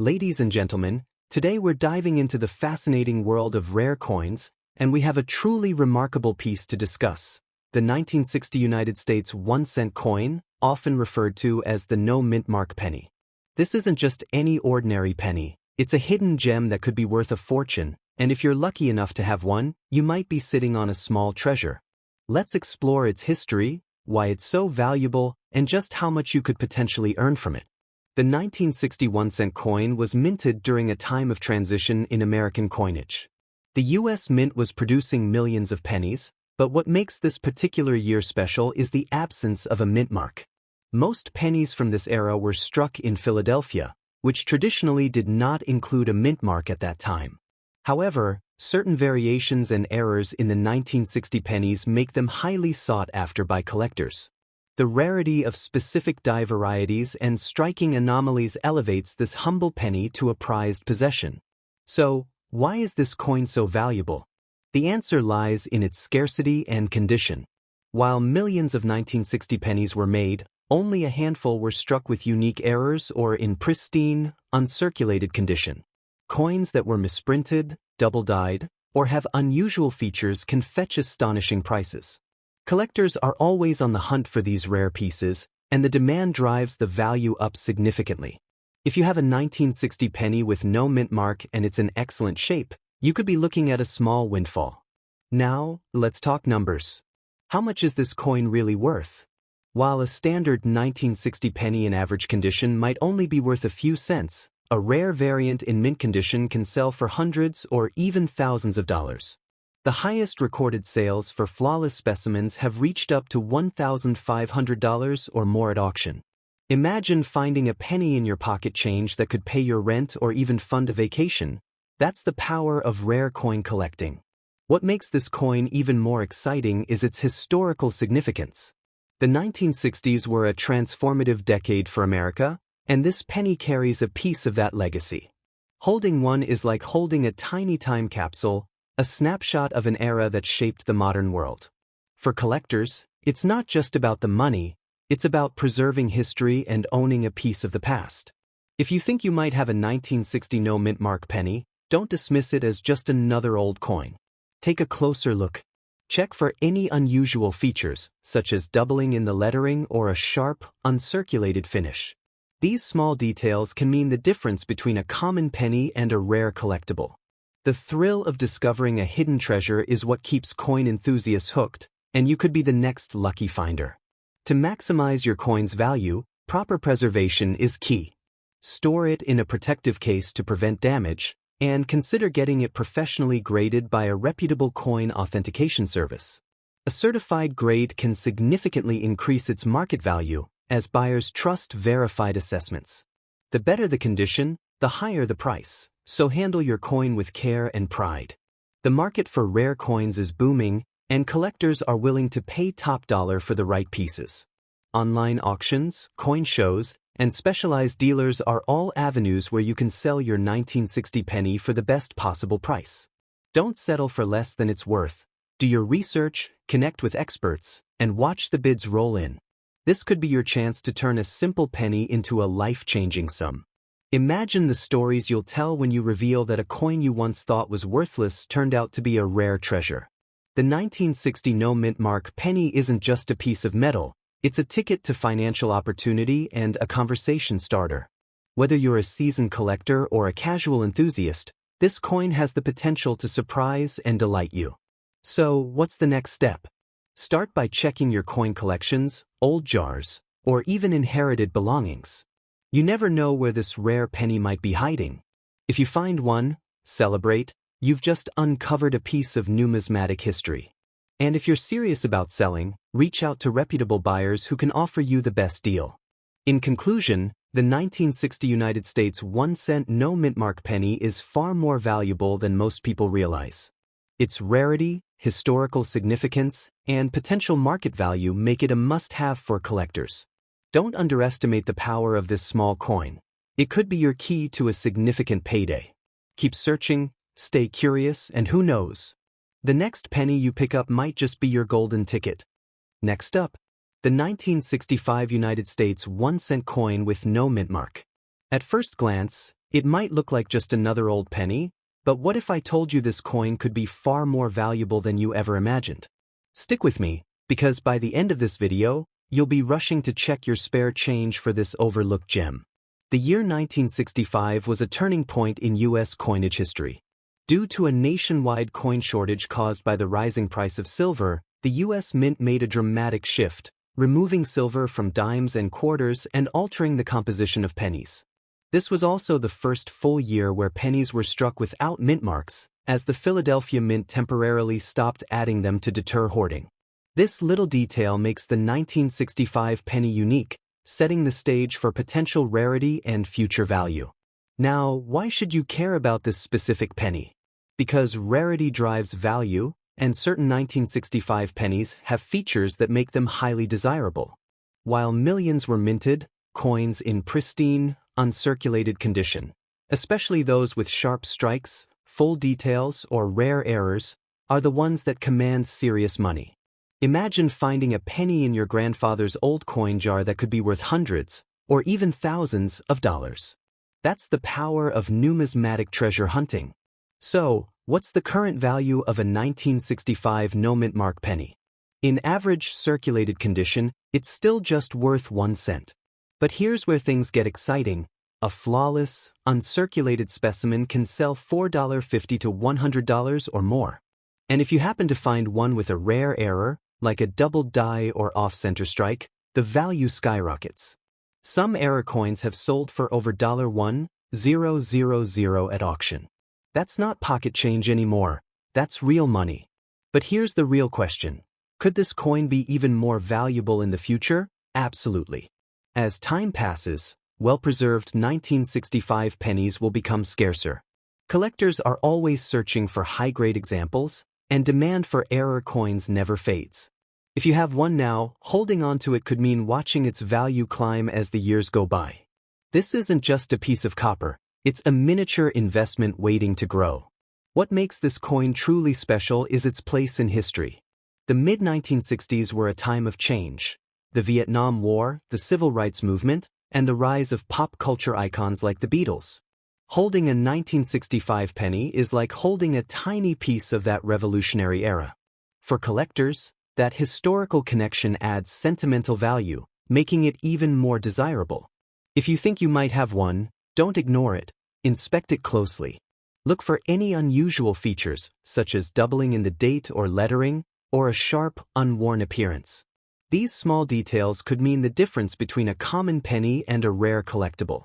Ladies and gentlemen, today we're diving into the fascinating world of rare coins, and we have a truly remarkable piece to discuss. The 1960 United States 1-cent coin, often referred to as the no-mint mark penny. This isn't just any ordinary penny, it's a hidden gem that could be worth a fortune, and if you're lucky enough to have one, you might be sitting on a small treasure. Let's explore its history, why it's so valuable, and just how much you could potentially earn from it. The 1960 1-cent coin was minted during a time of transition in American coinage. The U.S. Mint was producing millions of pennies, but what makes this particular year special is the absence of a mint mark. Most pennies from this era were struck in Philadelphia, which traditionally did not include a mint mark at that time. However, certain variations and errors in the 1960 pennies make them highly sought after by collectors. The rarity of specific die varieties and striking anomalies elevates this humble penny to a prized possession. So, why is this coin so valuable? The answer lies in its scarcity and condition. While millions of 1960 pennies were made, only a handful were struck with unique errors or in pristine, uncirculated condition. Coins that were misprinted, double-dyed, or have unusual features can fetch astonishing prices. Collectors are always on the hunt for these rare pieces, and the demand drives the value up significantly. If you have a 1960 penny with no mint mark and it's in excellent shape, you could be looking at a small windfall. Now, let's talk numbers. How much is this coin really worth? While a standard 1960 penny in average condition might only be worth a few cents, a rare variant in mint condition can sell for hundreds or even thousands of dollars. The highest recorded sales for flawless specimens have reached up to $1,500 or more at auction. Imagine finding a penny in your pocket change that could pay your rent or even fund a vacation. That's the power of rare coin collecting. What makes this coin even more exciting is its historical significance. The 1960s were a transformative decade for America, and this penny carries a piece of that legacy. Holding one is like holding a tiny time capsule, a snapshot of an era that shaped the modern world. For collectors, it's not just about the money, it's about preserving history and owning a piece of the past. If you think you might have a 1960 no mint mark penny, don't dismiss it as just another old coin. Take a closer look. Check for any unusual features, such as doubling in the lettering or a sharp, uncirculated finish. These small details can mean the difference between a common penny and a rare collectible. The thrill of discovering a hidden treasure is what keeps coin enthusiasts hooked, and you could be the next lucky finder. To maximize your coin's value, proper preservation is key. Store it in a protective case to prevent damage, and consider getting it professionally graded by a reputable coin authentication service. A certified grade can significantly increase its market value, as buyers trust verified assessments. The better the condition, the higher the price, so handle your coin with care and pride. The market for rare coins is booming, and collectors are willing to pay top dollar for the right pieces. Online auctions, coin shows, and specialized dealers are all avenues where you can sell your 1960 penny for the best possible price. Don't settle for less than it's worth. Do your research, connect with experts, and watch the bids roll in. This could be your chance to turn a simple penny into a life-changing sum. Imagine the stories you'll tell when you reveal that a coin you once thought was worthless turned out to be a rare treasure. The 1960 no mint mark penny isn't just a piece of metal, it's a ticket to financial opportunity and a conversation starter. Whether you're a seasoned collector or a casual enthusiast, this coin has the potential to surprise and delight you. So, what's the next step? Start by checking your coin collections, old jars, or even inherited belongings. You never know where this rare penny might be hiding. If you find one, celebrate, you've just uncovered a piece of numismatic history. And if you're serious about selling, reach out to reputable buyers who can offer you the best deal. In conclusion, the 1960 United States 1-cent no mint mark penny is far more valuable than most people realize. Its rarity, historical significance, and potential market value make it a must-have for collectors. Don't underestimate the power of this small coin. It could be your key to a significant payday. Keep searching, stay curious, and who knows? The next penny you pick up might just be your golden ticket. Next up, the 1965 United States 1-cent coin with no mint mark. At first glance, It might look like just another old penny, but what if I told you this coin could be far more valuable than you ever imagined? Stick with me, because by the end of this video, you'll be rushing to check your spare change for this overlooked gem. The year 1965 was a turning point in U.S. coinage history. Due to a nationwide coin shortage caused by the rising price of silver, the U.S. Mint made a dramatic shift, removing silver from dimes and quarters and altering the composition of pennies. This was also the first full year where pennies were struck without mint marks, as the Philadelphia Mint temporarily stopped adding them to deter hoarding. This little detail makes the 1965 penny unique, setting the stage for potential rarity and future value. Now, why should you care about this specific penny? Because rarity drives value, and certain 1965 pennies have features that make them highly desirable. While millions were minted, coins in pristine, uncirculated condition, especially those with sharp strikes, full details, or rare errors, are the ones that command serious money. Imagine finding a penny in your grandfather's old coin jar that could be worth hundreds, or even thousands of dollars. That's the power of numismatic treasure hunting. So, what's the current value of a 1965 no-mint mark penny? In average circulated condition, it's still just worth 1 cent. But here's where things get exciting. A flawless, uncirculated specimen can sell $4.50 to $100 or more. And if you happen to find one with a rare error, like a double die or off-center strike, the value skyrockets. Some error coins have sold for over $1,000 at auction. That's not pocket change anymore, that's real money. But here's the real question. Could this coin be even more valuable in the future? Absolutely. As time passes, well-preserved 1965 pennies will become scarcer. Collectors are always searching for high-grade examples, and demand for error coins never fades. If you have one now, holding on to it could mean watching its value climb as the years go by. This isn't just a piece of copper, it's a miniature investment waiting to grow. What makes this coin truly special is its place in history. The mid-1960s were a time of change. The Vietnam War, the Civil Rights Movement, and the rise of pop culture icons like the Beatles. Holding a 1965 penny is like holding a tiny piece of that revolutionary era. For collectors, that historical connection adds sentimental value, making it even more desirable. If you think you might have one, don't ignore it. Inspect it closely. Look for any unusual features, such as doubling in the date or lettering, or a sharp, unworn appearance. These small details could mean the difference between a common penny and a rare collectible.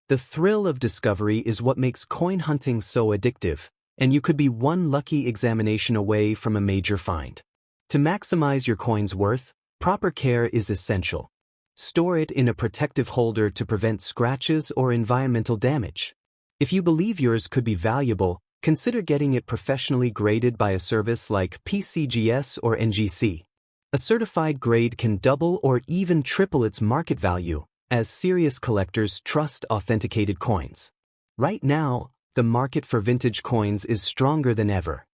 The thrill of discovery is what makes coin hunting so addictive, and you could be one lucky examination away from a major find. To maximize your coin's worth, proper care is essential. Store it in a protective holder to prevent scratches or environmental damage. If you believe yours could be valuable, consider getting it professionally graded by a service like PCGS or NGC. A certified grade can double or even triple its market value, as serious collectors trust authenticated coins. Right now, the market for vintage coins is stronger than ever.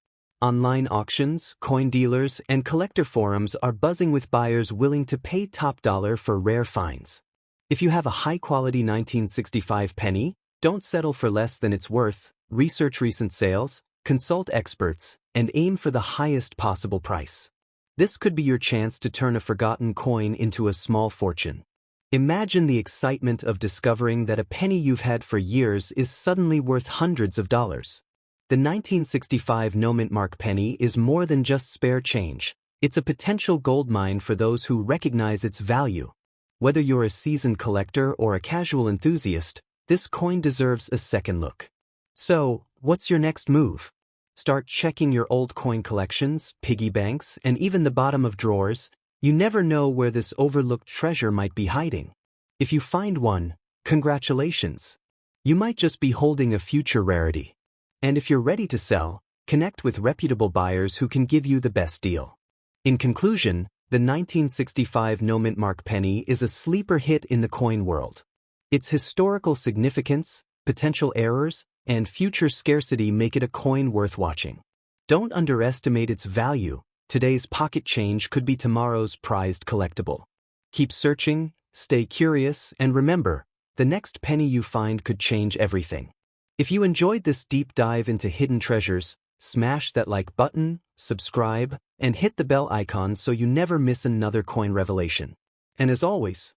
Online auctions, coin dealers, and collector forums are buzzing with buyers willing to pay top dollar for rare finds. If you have a high-quality 1965 penny, don't settle for less than it's worth. Research recent sales, consult experts, and aim for the highest possible price. This could be your chance to turn a forgotten coin into a small fortune. Imagine the excitement of discovering that a penny you've had for years is suddenly worth hundreds of dollars. The 1965 no-mint mark penny is more than just spare change. It's a potential goldmine for those who recognize its value. Whether you're a seasoned collector or a casual enthusiast, this coin deserves a second look. So, what's your next move? Start checking your old coin collections, piggy banks, and even the bottom of drawers. You never know where this overlooked treasure might be hiding. If you find one, congratulations. You might just be holding a future rarity. And if you're ready to sell, connect with reputable buyers who can give you the best deal. In conclusion, the 1965 no-mint mark penny is a sleeper hit in the coin world. Its historical significance, potential errors, and future scarcity make it a coin worth watching. Don't underestimate its value. Today's pocket change could be tomorrow's prized collectible. Keep searching, stay curious, and remember, the next penny you find could change everything. If you enjoyed this deep dive into hidden treasures, smash that like button, subscribe, and hit the bell icon so you never miss another coin revelation. And as always,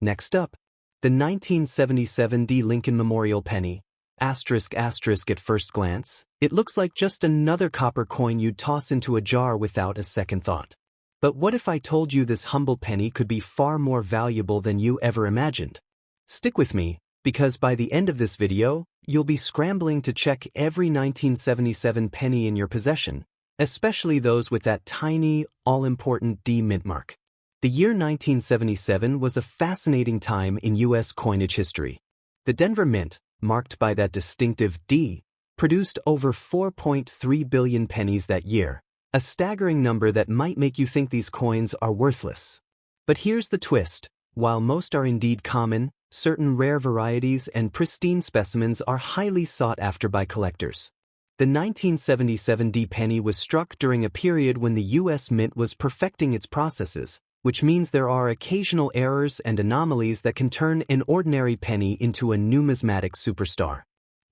next up, the 1977 D. Lincoln Memorial Penny. Asterisk asterisk at first glance, it looks like just another copper coin you'd toss into a jar without a second thought. But what if I told you this humble penny could be far more valuable than you ever imagined? Stick with me, because by the end of this video, you'll be scrambling to check every 1977 penny in your possession, especially those with that tiny, all-important D mint mark. The year 1977 was a fascinating time in U.S. coinage history. The Denver Mint, marked by that distinctive D, produced over 4.3 billion pennies that year, a staggering number that might make you think these coins are worthless. But here's the twist: while most are indeed common, certain rare varieties and pristine specimens are highly sought after by collectors. The 1977 D penny was struck during a period when the U.S. Mint was perfecting its processes, which means there are occasional errors and anomalies that can turn an ordinary penny into a numismatic superstar.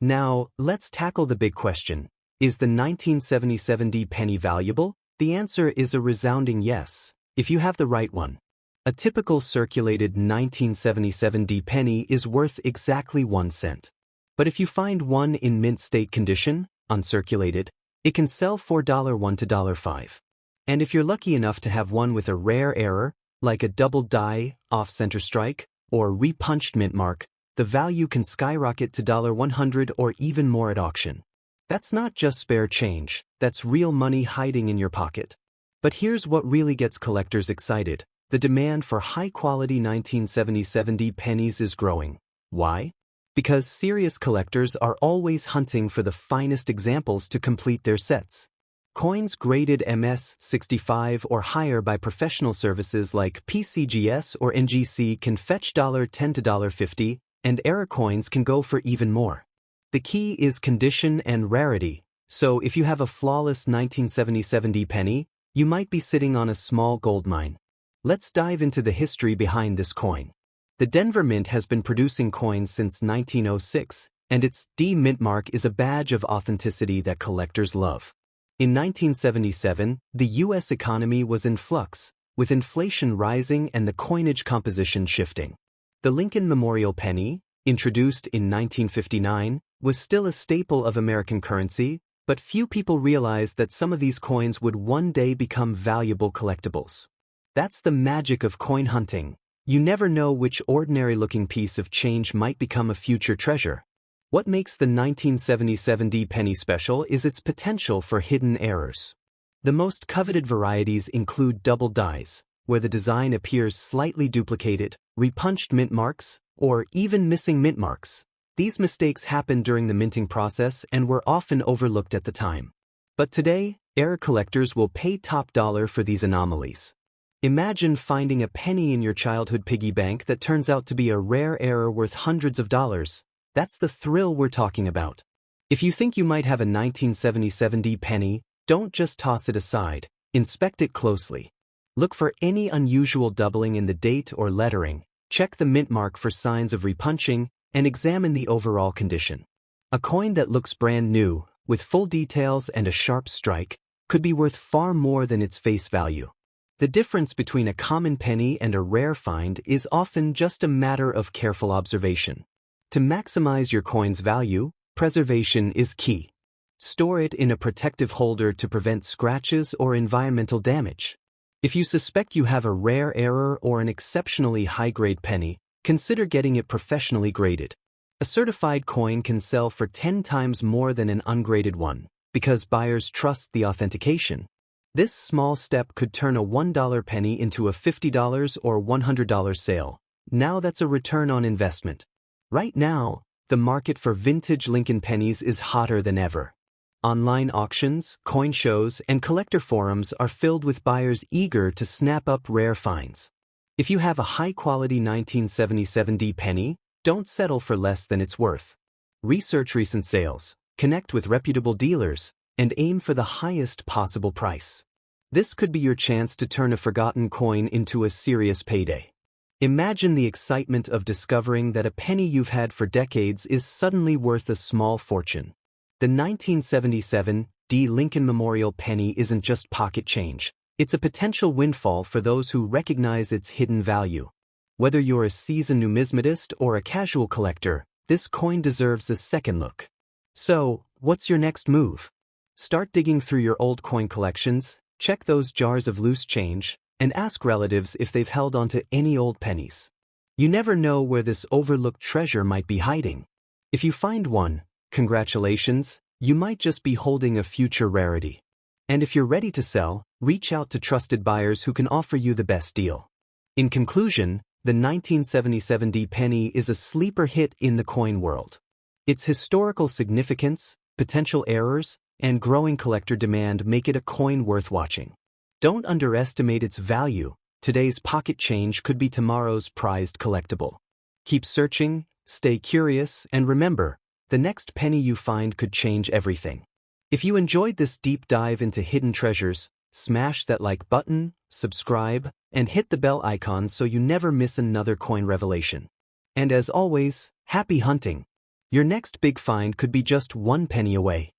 Now, let's tackle the big question. Is the 1977 D penny valuable? The answer is a resounding yes, if you have the right one. A typical circulated 1977 D penny is worth exactly 1 cent. But if you find one in mint state condition, uncirculated, it can sell for $1 to $5. And if you're lucky enough to have one with a rare error, like a double die, off-center strike, or repunched mint mark, the value can skyrocket to $100 or even more at auction. That's not just spare change, that's real money hiding in your pocket. But here's what really gets collectors excited. The demand for high-quality 1977 D pennies is growing. Why? Because serious collectors are always hunting for the finest examples to complete their sets. Coins graded MS-65 or higher by professional services like PCGS or NGC can fetch $10 to $50, and error coins can go for even more. The key is condition and rarity, so if you have a flawless 1977 D penny, you might be sitting on a small gold mine. Let's dive into the history behind this coin. The Denver Mint has been producing coins since 1906, and its D mint mark is a badge of authenticity that collectors love. In 1977, the U.S. economy was in flux, with inflation rising and the coinage composition shifting. The Lincoln Memorial Penny, introduced in 1959, was still a staple of American currency, but few people realized that some of these coins would one day become valuable collectibles. That's the magic of coin hunting. You never know which ordinary-looking piece of change might become a future treasure. What makes the 1977 D penny special is its potential for hidden errors. The most coveted varieties include double dies, where the design appears slightly duplicated, repunched mint marks, or even missing mint marks. These mistakes happened during the minting process and were often overlooked at the time. But today, error collectors will pay top dollar for these anomalies. Imagine finding a penny in your childhood piggy bank that turns out to be a rare error worth hundreds of dollars. That's the thrill we're talking about. If you think you might have a 1977 D penny, don't just toss it aside, inspect it closely. Look for any unusual doubling in the date or lettering, check the mint mark for signs of repunching, and examine the overall condition. A coin that looks brand new, with full details and a sharp strike, could be worth far more than its face value. The difference between a common penny and a rare find is often just a matter of careful observation. To maximize your coin's value, preservation is key. Store it in a protective holder to prevent scratches or environmental damage. If you suspect you have a rare error or an exceptionally high-grade penny, consider getting it professionally graded. A certified coin can sell for 10 times more than an ungraded one, because buyers trust the authentication. This small step could turn a $1 penny into a $50 or $100 sale. Now that's a return on investment. Right now, the market for vintage Lincoln pennies is hotter than ever. Online auctions, coin shows, and collector forums are filled with buyers eager to snap up rare finds. If you have a high-quality 1977 D penny, don't settle for less than it's worth. Research recent sales, connect with reputable dealers, and aim for the highest possible price. This could be your chance to turn a forgotten coin into a serious payday. Imagine the excitement of discovering that a penny you've had for decades is suddenly worth a small fortune. The 1977 D. Lincoln Memorial penny isn't just pocket change. It's a potential windfall for those who recognize its hidden value. Whether you're a seasoned numismatist or a casual collector, this coin deserves a second look. So, what's your next move? Start digging through your old coin collections, check those jars of loose change, and ask relatives if they've held onto any old pennies. You never know where this overlooked treasure might be hiding. If you find one, congratulations, you might just be holding a future rarity. And if you're ready to sell, reach out to trusted buyers who can offer you the best deal. In conclusion, the 1977 D penny is a sleeper hit in the coin world. Its historical significance, potential errors, and growing collector demand make it a coin worth watching. Don't underestimate its value. Today's pocket change could be tomorrow's prized collectible. Keep searching, stay curious, and remember, the next penny you find could change everything. If you enjoyed this deep dive into hidden treasures, smash that like button, subscribe, and hit the bell icon so you never miss another coin revelation. And as always, happy hunting! Your next big find could be just one penny away.